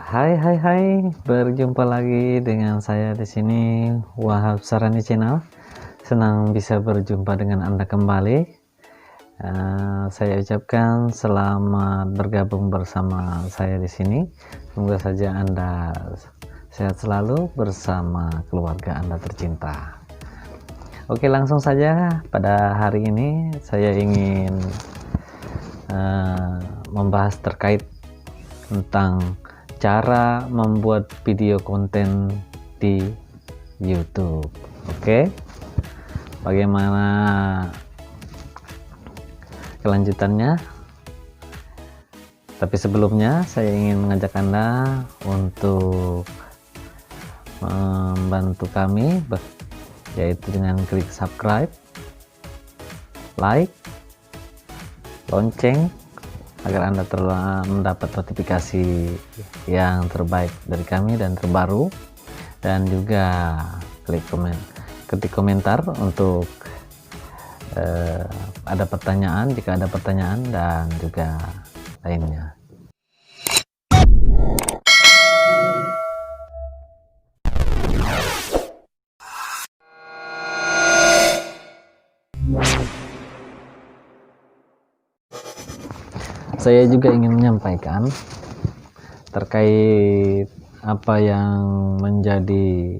Hai, berjumpa lagi dengan saya di sini, Wahab Sarani Channel. Senang bisa berjumpa dengan Anda kembali. Saya ucapkan selamat bergabung bersama saya di sini. Semoga saja Anda sehat selalu bersama keluarga Anda tercinta. Oke, langsung saja pada hari ini saya ingin membahas terkait tentang cara membuat video konten di YouTube. Oke, bagaimana kelanjutannya? Tapi sebelumnya saya ingin mengajak Anda untuk membantu kami, yaitu dengan klik subscribe, like, lonceng, agar Anda mendapat notifikasi yang terbaik dari kami dan terbaru, dan juga ketik komentar untuk ada pertanyaan, jika ada pertanyaan, dan juga lainnya. Saya juga ingin menyampaikan terkait apa yang menjadi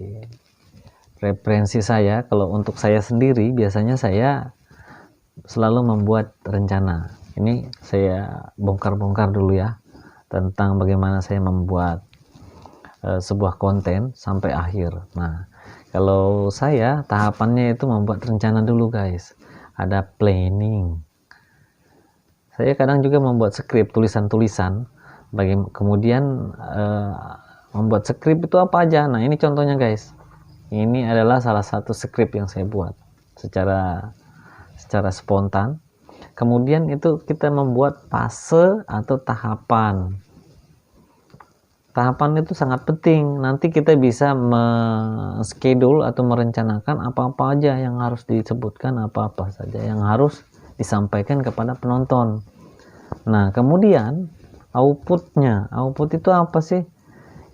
referensi saya. Kalau untuk saya sendiri, biasanya saya selalu membuat rencana. Ini saya bongkar-bongkar dulu ya, tentang bagaimana saya membuat sebuah konten sampai akhir. Nah, kalau saya tahapannya itu membuat rencana dulu guys, ada planning. Saya kadang juga membuat skrip, tulisan-tulisan. Kemudian membuat skrip itu apa aja. Nah, ini contohnya guys. Ini adalah salah satu skrip yang saya buat secara spontan. Kemudian itu kita membuat fase atau tahapan. Tahapan itu sangat penting. Nanti kita bisa schedule atau merencanakan apa-apa aja yang harus disebutkan, apa-apa saja yang harus disampaikan kepada penonton. Nah, kemudian output itu apa sih?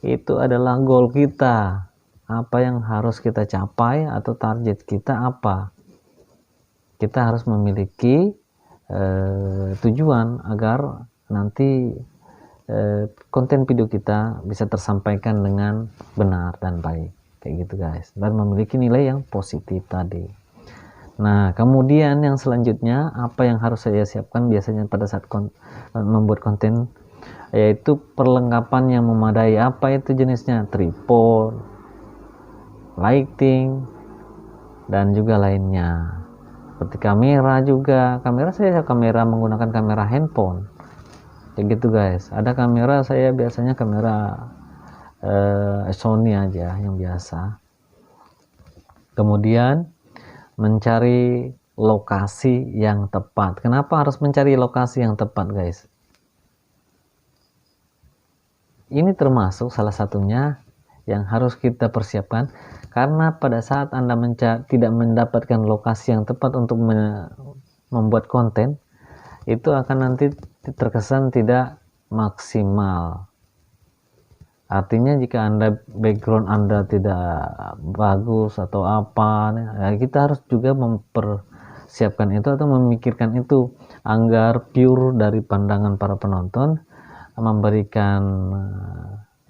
Itu adalah goal kita, apa yang harus kita capai atau target kita apa. Kita harus memiliki tujuan agar nanti konten video kita bisa tersampaikan dengan benar dan baik, kayak gitu guys, dan memiliki nilai yang positif tadi. Nah, kemudian yang selanjutnya apa yang harus saya siapkan biasanya pada saat membuat konten, yaitu perlengkapan yang memadai. Apa itu jenisnya? Tripod, lighting, dan juga lainnya. Seperti kamera juga. Saya menggunakan kamera handphone. Kayak gitu guys. Ada kamera, saya biasanya kamera Sony aja yang biasa. Kemudian mencari lokasi yang tepat. Kenapa harus mencari lokasi yang tepat guys? Ini termasuk salah satunya yang harus kita persiapkan, karena pada saat Anda tidak mendapatkan lokasi yang tepat untuk membuat konten, itu akan nanti terkesan tidak maksimal. Artinya jika background Anda tidak bagus atau apa, ya kita harus juga mempersiapkan itu atau memikirkan itu agar pure dari pandangan para penonton, memberikan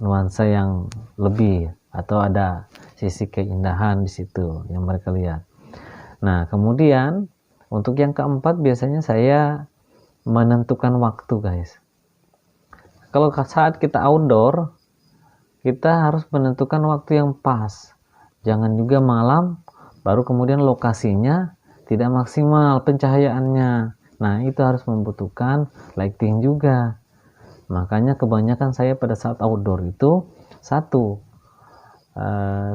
nuansa yang lebih atau ada sisi keindahan di situ yang mereka lihat. Nah, kemudian untuk yang keempat biasanya saya menentukan waktu guys. Kalau saat kita outdoor, kita harus menentukan waktu yang pas. Jangan juga malam baru kemudian lokasinya tidak maksimal pencahayaannya. Nah, itu harus membutuhkan lighting juga. Makanya kebanyakan saya pada saat outdoor itu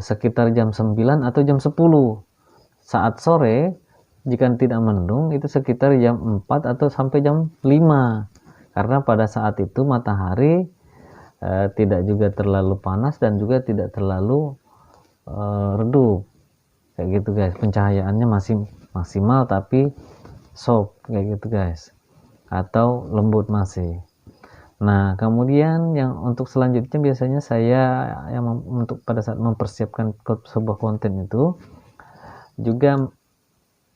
sekitar jam 9 atau jam 10. Saat sore jika tidak mendung itu sekitar jam 4 atau sampai jam 5. Karena pada saat itu matahari tidak juga terlalu panas dan juga tidak terlalu redup, kayak gitu guys. Pencahayaannya masih maksimal tapi soft, kayak gitu guys, atau lembut masih. Nah, kemudian yang untuk selanjutnya biasanya saya yang untuk pada saat mempersiapkan sebuah konten itu juga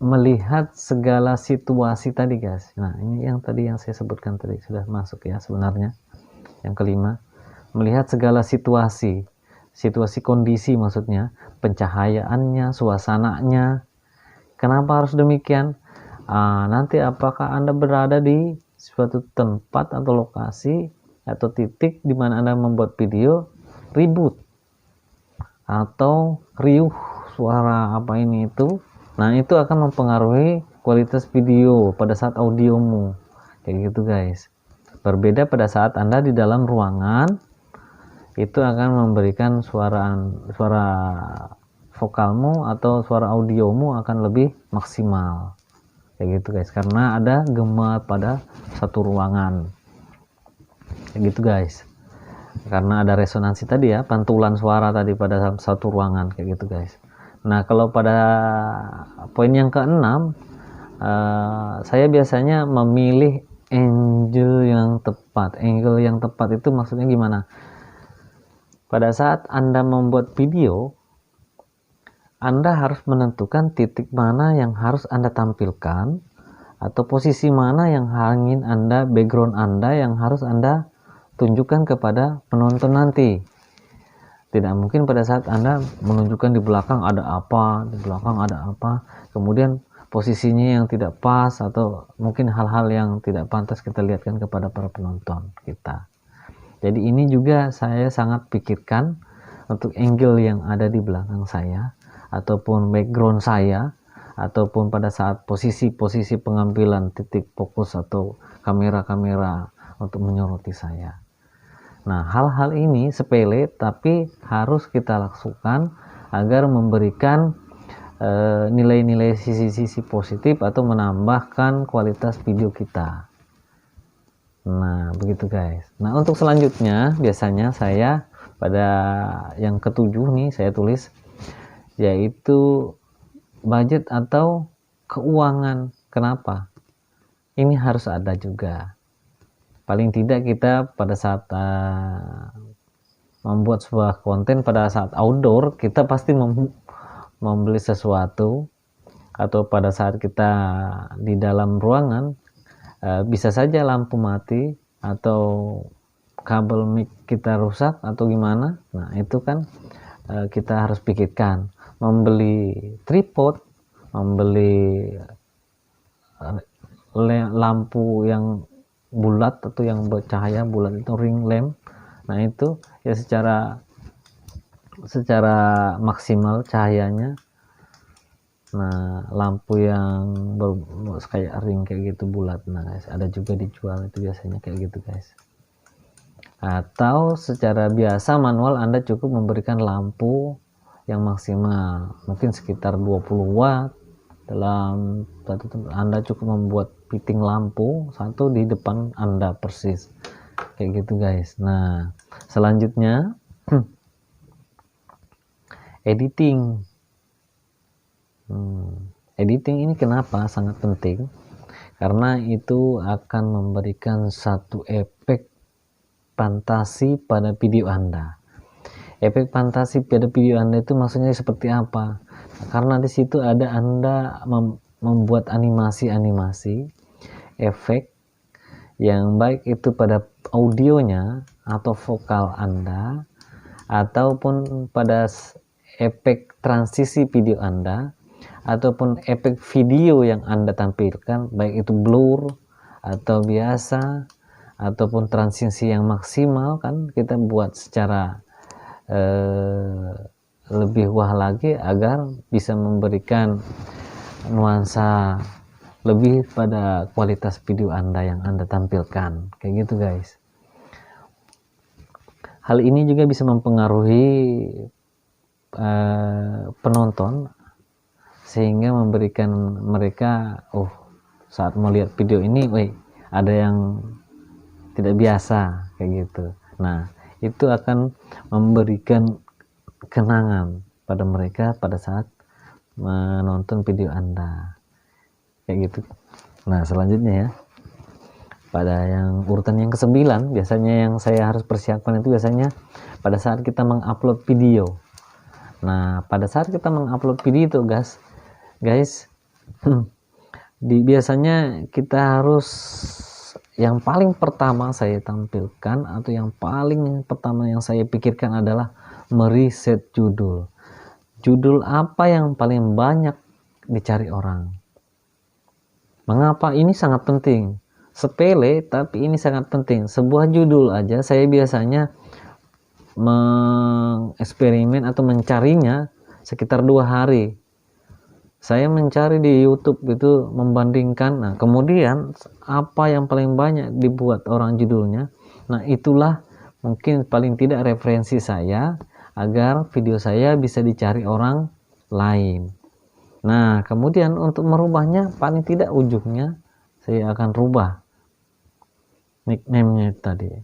melihat segala situasi tadi, guys. Nah, ini yang tadi yang saya sebutkan tadi sudah masuk ya sebenarnya. Yang kelima, melihat segala situasi, situasi kondisi maksudnya, pencahayaannya, suasananya. Kenapa harus demikian? Nanti apakah Anda berada di suatu tempat atau lokasi atau titik di mana Anda membuat video ribut atau riuh suara apa ini itu, nah itu akan mempengaruhi kualitas video pada saat audiomu kayak gitu, guys. Berbeda pada saat Anda di dalam ruangan, itu akan memberikan suara vokalmu atau suara audiomu akan lebih maksimal kayak gitu, guys, karena ada gema pada satu ruangan kayak gitu, guys, karena ada resonansi tadi ya, pantulan suara tadi pada satu ruangan kayak gitu, guys. Nah, kalau pada poin yang keenam, saya biasanya memilih angle yang tepat. Angle yang tepat itu maksudnya gimana? Pada saat Anda membuat video, Anda harus menentukan titik mana yang harus Anda tampilkan atau posisi mana yang ingin Anda, background Anda yang harus Anda tunjukkan kepada penonton nanti. Tidak mungkin pada saat Anda menunjukkan di belakang ada apa, di belakang ada apa, kemudian posisinya yang tidak pas atau mungkin hal-hal yang tidak pantas kita lihatkan kepada para penonton kita. Jadi ini juga saya sangat pikirkan untuk angle yang ada di belakang saya ataupun background saya, ataupun pada saat posisi-posisi pengambilan titik fokus atau kamera-kamera untuk menyoroti saya. Nah, hal-hal ini sepele tapi harus kita lakukan agar memberikan nilai-nilai sisi-sisi positif atau menambahkan kualitas video kita. Nah, begitu, guys. Nah, untuk selanjutnya biasanya saya pada yang ketujuh nih saya tulis, yaitu budget atau keuangan. Kenapa? Ini harus ada juga. Paling tidak kita pada saat membuat sebuah konten pada saat outdoor, kita pasti membeli sesuatu, atau pada saat kita di dalam ruangan bisa saja lampu mati atau kabel mic kita rusak atau gimana. Nah, itu kan kita harus pikirkan membeli tripod, membeli lampu yang bulat atau yang bercahaya bulat itu ring lamp. Nah, itu ya secara maksimal cahayanya. Nah, lampu yang kayak ring kayak gitu bulat, nah guys, ada juga dijual itu biasanya kayak gitu, guys. Atau secara biasa manual Anda cukup memberikan lampu yang maksimal mungkin sekitar 20 watt dalam satu. Anda cukup membuat fitting lampu satu di depan Anda persis kayak gitu, guys. Nah, selanjutnya editing. Editing ini kenapa sangat penting? Karena itu akan memberikan satu efek fantasi pada video Anda. Efek fantasi pada video Anda itu maksudnya seperti apa? Karena di situ ada Anda membuat animasi-animasi, efek yang baik itu pada audionya atau vokal Anda, ataupun pada efek transisi video Anda, ataupun efek video yang Anda tampilkan, baik itu blur atau biasa ataupun transisi yang maksimal, kan kita buat secara lebih wah lagi agar bisa memberikan nuansa lebih pada kualitas video Anda yang Anda tampilkan kayak gitu, guys. Hal ini juga bisa mempengaruhi penonton sehingga memberikan mereka saat melihat video ini ada yang tidak biasa kayak gitu. Nah, itu akan memberikan kenangan pada mereka pada saat menonton video Anda kayak gitu. Nah, selanjutnya ya, pada yang urutan yang ke-9 biasanya yang saya harus persiapkan itu biasanya pada saat kita mengupload video. Nah, pada saat kita mengupload video itu guys, biasanya kita harus, yang paling pertama saya tampilkan atau yang paling pertama yang saya pikirkan adalah meriset judul. Judul apa yang paling banyak dicari orang? Mengapa ini sangat penting? Sepele tapi ini sangat penting. Sebuah judul aja saya biasanya mengeksperimen atau mencarinya sekitar 2 hari. Saya mencari di YouTube itu, membandingkan. Nah, kemudian apa yang paling banyak dibuat orang judulnya. Nah, itulah mungkin paling tidak referensi saya agar video saya bisa dicari orang lain. Nah, kemudian untuk merubahnya paling tidak ujungnya saya akan rubah nickname-nya tadi.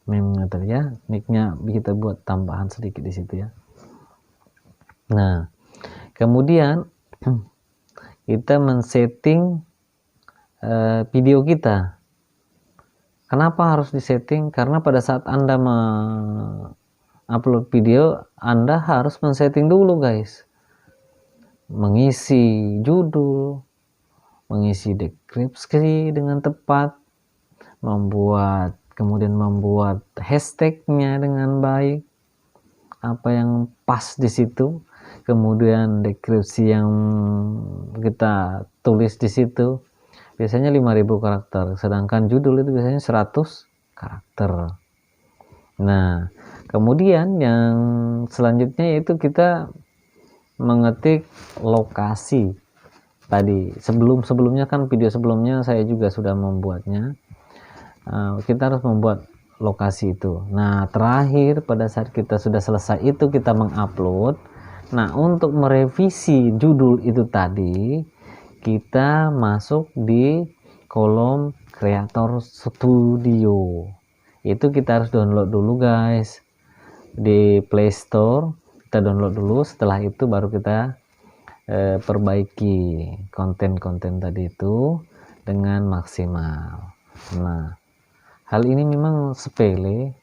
Meme-nya tadi ya, nicknya kita buat tambahan sedikit di situ ya. Nah, kemudian kita men-setting video kita. Kenapa harus disetting? Karena pada saat Anda upload video, Anda harus men-setting dulu guys. Mengisi judul, mengisi deskripsi dengan tepat, kemudian membuat hashtagnya dengan baik, apa yang pas di situ, kemudian deskripsi yang kita tulis di situ biasanya 5000 karakter, sedangkan judul itu biasanya 100 karakter. Nah, kemudian yang selanjutnya yaitu kita mengetik lokasi. Tadi sebelumnya kan video sebelumnya saya juga sudah membuatnya. Kita harus membuat lokasi itu. Nah, terakhir pada saat kita sudah selesai itu kita mengupload. Nah, untuk merevisi judul itu tadi kita masuk di kolom Creator Studio. Itu kita harus download dulu guys di Play Store. Kita download dulu, setelah itu baru kita perbaiki konten-konten tadi itu dengan maksimal. Nah, hal ini memang sepele,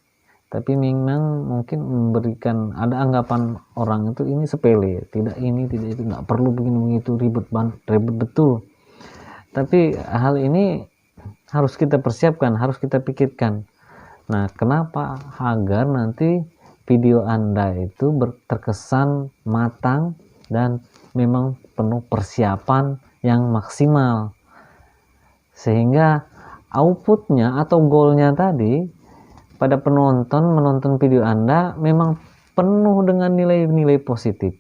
tapi memang mungkin memberikan, ada anggapan orang itu ini sepele, tidak ini tidak itu, nggak perlu begini begitu, ribet betul. Tapi hal ini harus kita persiapkan, harus kita pikirkan. Nah, kenapa? Agar nanti video Anda itu terkesan matang dan memang penuh persiapan yang maksimal, sehingga outputnya atau goalnya tadi pada penonton menonton video Anda memang penuh dengan nilai-nilai positif.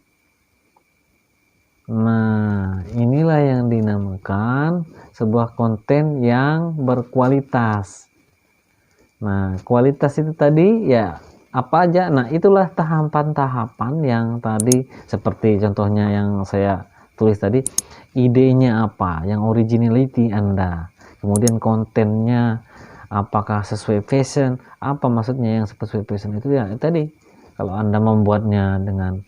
Nah, inilah yang dinamakan sebuah konten yang berkualitas. Nah, kualitas itu tadi ya apa aja. Nah, itulah tahapan-tahapan yang tadi, seperti contohnya yang saya tulis tadi, idenya apa, yang originality Anda, kemudian kontennya apakah sesuai fashion, apa maksudnya yang sesuai fashion itu ya tadi. Kalau Anda membuatnya dengan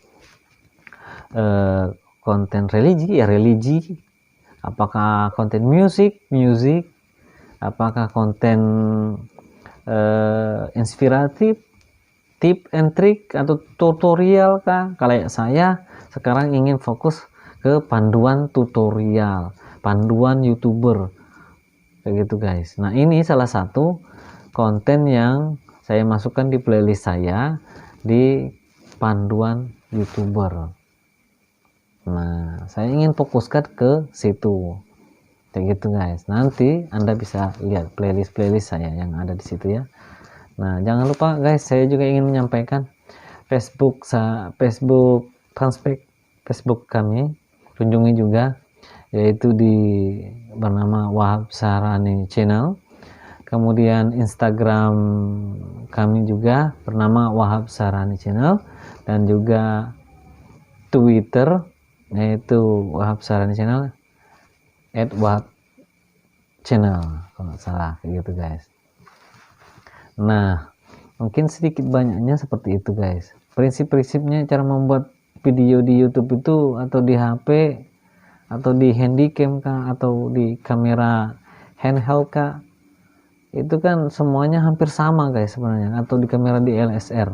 konten religi ya religi, apakah konten musik, apakah konten inspiratif, tip and trick atau tutorial kah. Kalau saya sekarang ingin fokus ke panduan tutorial, panduan YouTuber kayak gitu guys. Nah, ini salah satu konten yang saya masukkan di playlist saya di panduan YouTuber. Nah, saya ingin fokuskan ke situ kayak gitu guys. Nanti Anda bisa lihat playlist saya yang ada di situ ya. Nah, jangan lupa guys, saya juga ingin menyampaikan Facebook Transpek Facebook kami, kunjungi juga, yaitu bernama Wahab Sahrani Channel. Kemudian Instagram kami juga bernama Wahab Sahrani Channel, dan juga Twitter yaitu Wahab Sahrani Channel @wahab channel kalau nggak salah kayak gitu guys. Nah, mungkin sedikit banyaknya seperti itu guys. Prinsip-prinsipnya cara membuat video di YouTube itu, atau di HP atau di handycam kah atau di kamera handheld kah, itu kan semuanya hampir sama guys sebenarnya, atau di kamera DSLR.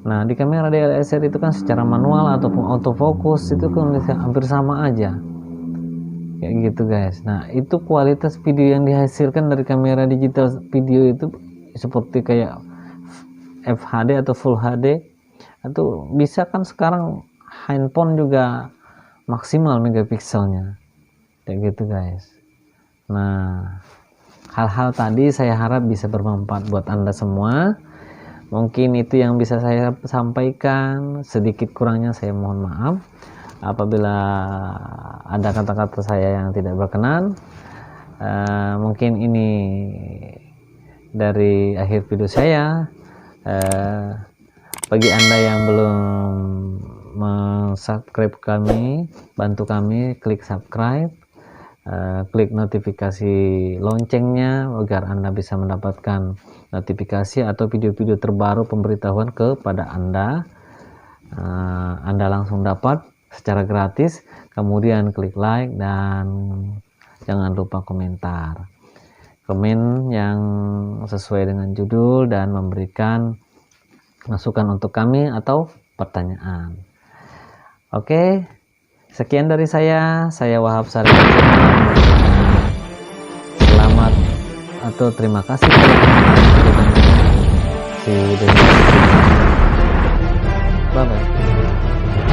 Nah di kamera DSLR itu kan secara manual ataupun autofocus itu kan hampir sama aja kayak gitu guys. Nah itu kualitas video yang dihasilkan dari kamera digital video itu seperti kayak FHD atau Full HD, atau bisa kan sekarang handphone juga maksimal megapikselnya kayak gitu guys. Nah hal-hal tadi saya harap bisa bermanfaat buat Anda semua. Mungkin itu yang bisa saya sampaikan, sedikit kurangnya saya mohon maaf apabila ada kata-kata saya yang tidak berkenan. Mungkin ini dari akhir video saya. Bagi Anda yang belum subscribe kami, bantu kami klik subscribe, klik notifikasi loncengnya agar Anda bisa mendapatkan notifikasi atau video-video terbaru pemberitahuan kepada Anda. Anda langsung dapat secara gratis. Kemudian klik like dan jangan lupa komentar. Komen yang sesuai dengan judul dan memberikan masukan untuk kami atau pertanyaan. Oke, sekian dari saya Wahab Sari. Selamat atau terima kasih. Bye bye.